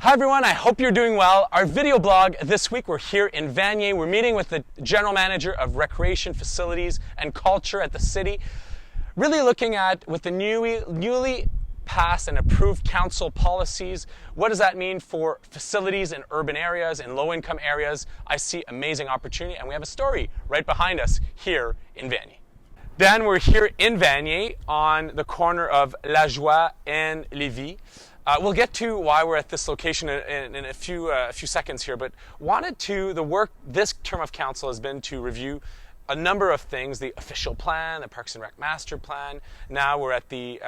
Hi everyone, I hope you're doing well. Our video blog this week, we're here in Vanier. We're meeting with the General Manager of Recreation Facilities and Culture at the city. Really looking at, with the newly passed and approved council policies, what does that mean for facilities in urban areas, in low-income areas? I see amazing opportunity, and we have a story right behind us here in Vanier. Dan, we're here in Vanier on the corner of La Joie and Lévis. We'll get to why we're at this location in a few seconds here, but the work this term of council has been to review a number of things: the official plan, the Parks and Rec master plan. Now we're at the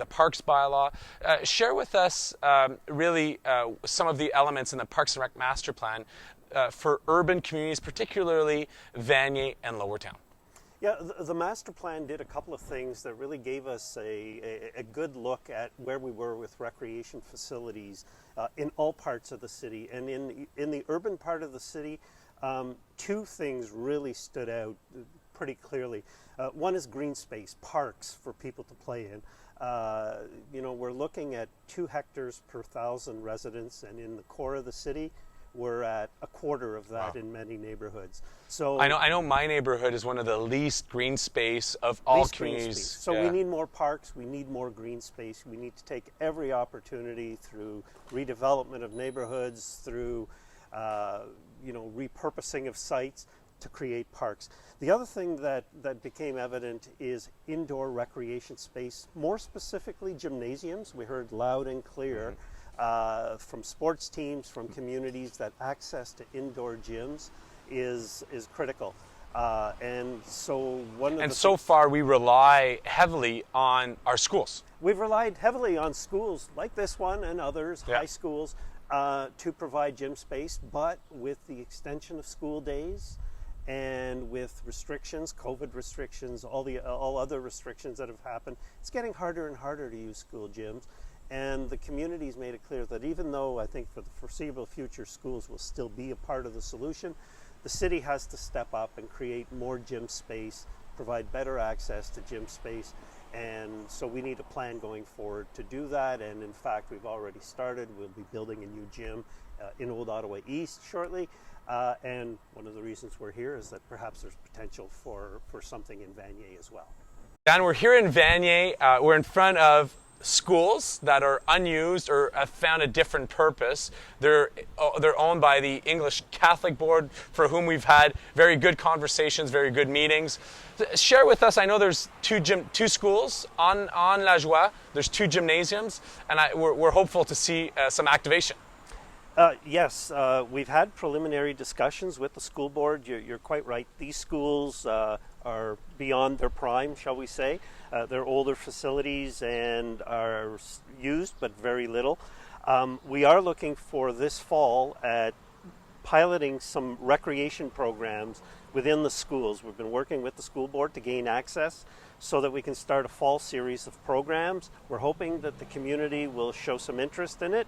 Parks bylaw. Share with us some of the elements in the Parks and Rec master plan for urban communities, particularly Vanier and Lower Town. Yeah, the master plan did a couple of things that really gave us a good look at where we were with recreation facilities in all parts of the city. And in the urban part of the city, two things really stood out pretty clearly. One is green space, parks for people to play in. We're looking at 2 hectares per 1,000 residents, and in the core of the city, we're at a quarter of that. Wow. In many neighborhoods. So I know my neighborhood is one of the least green space of all communities. So yeah. We need more parks, we need more green space. We need to take every opportunity through redevelopment of neighborhoods, through repurposing of sites to create parks. The other thing that became evident is indoor recreation space, more specifically gymnasiums. We heard loud and clear. Mm-hmm. From sports teams, from communities, that access to indoor gyms is critical. So far we rely heavily on our schools. We've relied heavily on schools like this one and others, yeah. High schools, to provide gym space, but with the extension of school days and with restrictions, COVID restrictions, all other restrictions that have happened, it's getting harder and harder to use school gyms. And the community's made it clear that even though I think for the foreseeable future schools will still be a part of the solution, the city has to step up and create more gym space, provide better access to gym space. And so we need a plan going forward to do that. And in fact, we've already started. We'll be building a new gym in Old Ottawa East shortly. And one of the reasons we're here is that perhaps there's potential for something in Vanier as well. Dan, we're here in Vanier. We're in front of schools that are unused or have found a different purpose. They're owned by the English Catholic Board, for whom we've had very good conversations, very good meetings. Share with us, I know there's two schools on La Joie, there's 2 gymnasiums, and we're hopeful to see some activation. Yes, we've had preliminary discussions with the school board. You're quite right. These schools are beyond their prime, shall we say. They're older facilities and are used, but very little. We are looking for this fall at piloting some recreation programs within the schools. We've been working with the school board to gain access so that we can start a fall series of programs. We're hoping that the community will show some interest in it.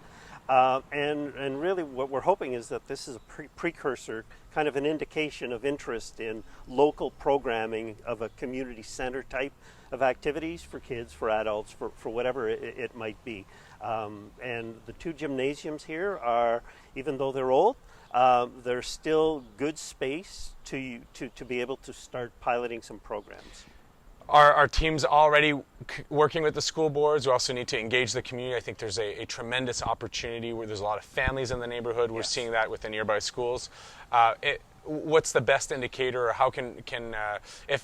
And really what we're hoping is that this is a precursor, kind of an indication of interest in local programming of a community center type of activities for kids, for adults, for whatever it might be. And the 2 gymnasiums here are, even though they're old, they're still good space to be able to start piloting some programs. Our team's already working with the school boards. We also need to engage the community. I think there's a tremendous opportunity where there's a lot of families in the neighborhood. We're seeing that with the nearby schools. What's the best indicator, or how if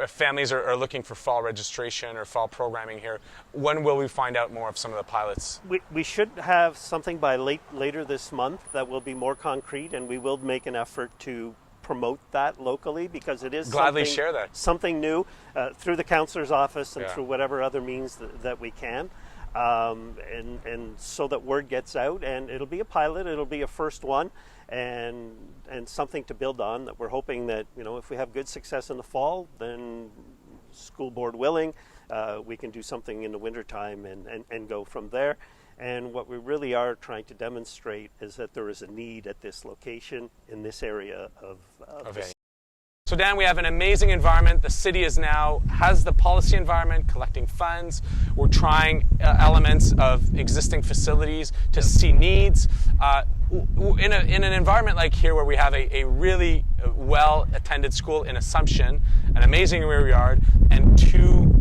families are looking for fall registration or fall programming here, when will we find out more of some of the pilots? We should have something by later this month that will be more concrete, and we will make an effort to promote that locally, because it is gladly share that something new through the councillor's office and through whatever other means that we can, and so that word gets out. And it'll be a pilot, it'll be a first one, and something to build on, that we're hoping that, if we have good success in the fall, then school board willing, we can do something in the wintertime and go from there. And what we really are trying to demonstrate is that there is a need at this location in this area of So Dan, we have an amazing environment. The city has the policy environment, collecting funds. We're trying elements of existing facilities to see needs. In an environment like here where we have a really well-attended school in Assumption, an amazing rear yard, and two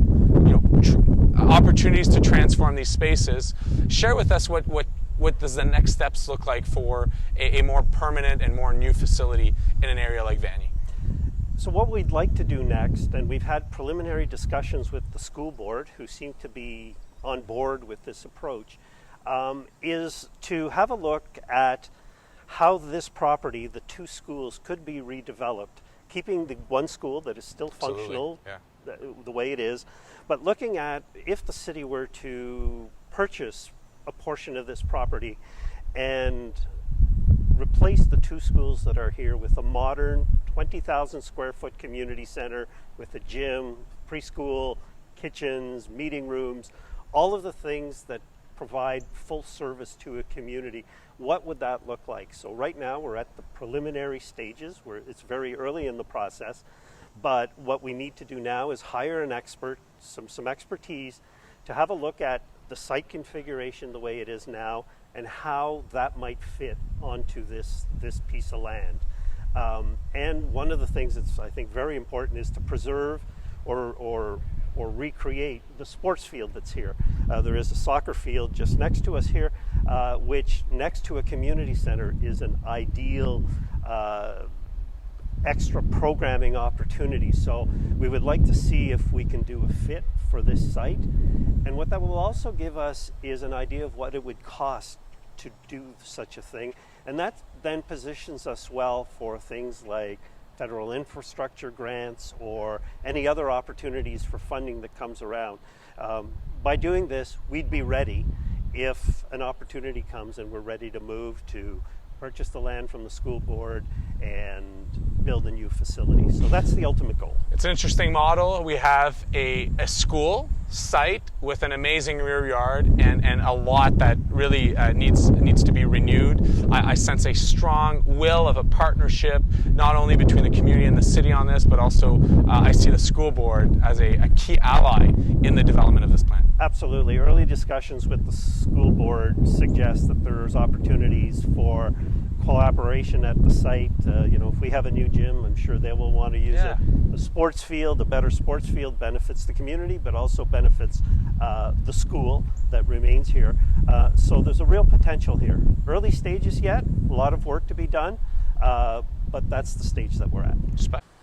opportunities to transform these spaces, share with us what does the next steps look like for a more permanent and more new facility in an area like Vanier? So what we'd like to do next, and we've had preliminary discussions with the school board who seem to be on board with this approach, is to have a look at how this property, the two schools, could be redeveloped, keeping the one school that is still functional the way it is, but looking at if the city were to purchase a portion of this property and replace the two schools that are here with a modern 20,000 square foot community center with a gym, preschool, kitchens, meeting rooms, all of the things that provide full service to a community. What would that look like? So right now we're at the preliminary stages where it's very early in the process, but what we need to do now is hire an expert, some expertise, to have a look at the site configuration the way it is now and how that might fit onto this piece of land. And one of the things that's, I think, very important is to preserve or recreate the sports field that's here. There is a soccer field just next to us here, which next to a community center is an ideal extra programming opportunity. So we would like to see if we can do a fit for this site. And what that will also give us is an idea of what it would cost to do such a thing. And that then positions us well for things like federal infrastructure grants or any other opportunities for funding that comes around. By doing this, we'd be ready if an opportunity comes and we're ready to move to purchase the land from the school board and build a new facility. So that's the ultimate goal. It's an interesting model. We have a school site with an amazing rear yard and a lot that really needs to be renewed. I sense a strong will of a partnership, not only between the community and the city on this, but also I see the school board as a key ally in the development of this plan. Absolutely. Early discussions with the school board suggest that there's opportunities for collaboration at the site. If we have a new gym, I'm sure they will want to use it. A sports field, a better sports field benefits the community, but also benefits the school that remains here. So there's a real potential here. Early stages yet, a lot of work to be done, but that's the stage that we're at.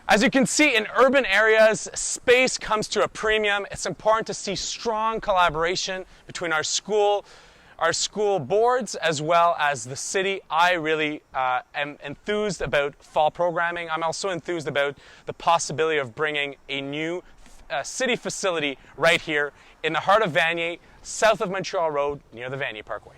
As you can see, in urban areas, space comes to a premium. It's important to see strong collaboration between our school boards, as well as the city. I really am enthused about fall programming. I'm also enthused about the possibility of bringing a new city facility right here in the heart of Vanier, south of Montreal Road, near the Vanier Parkway.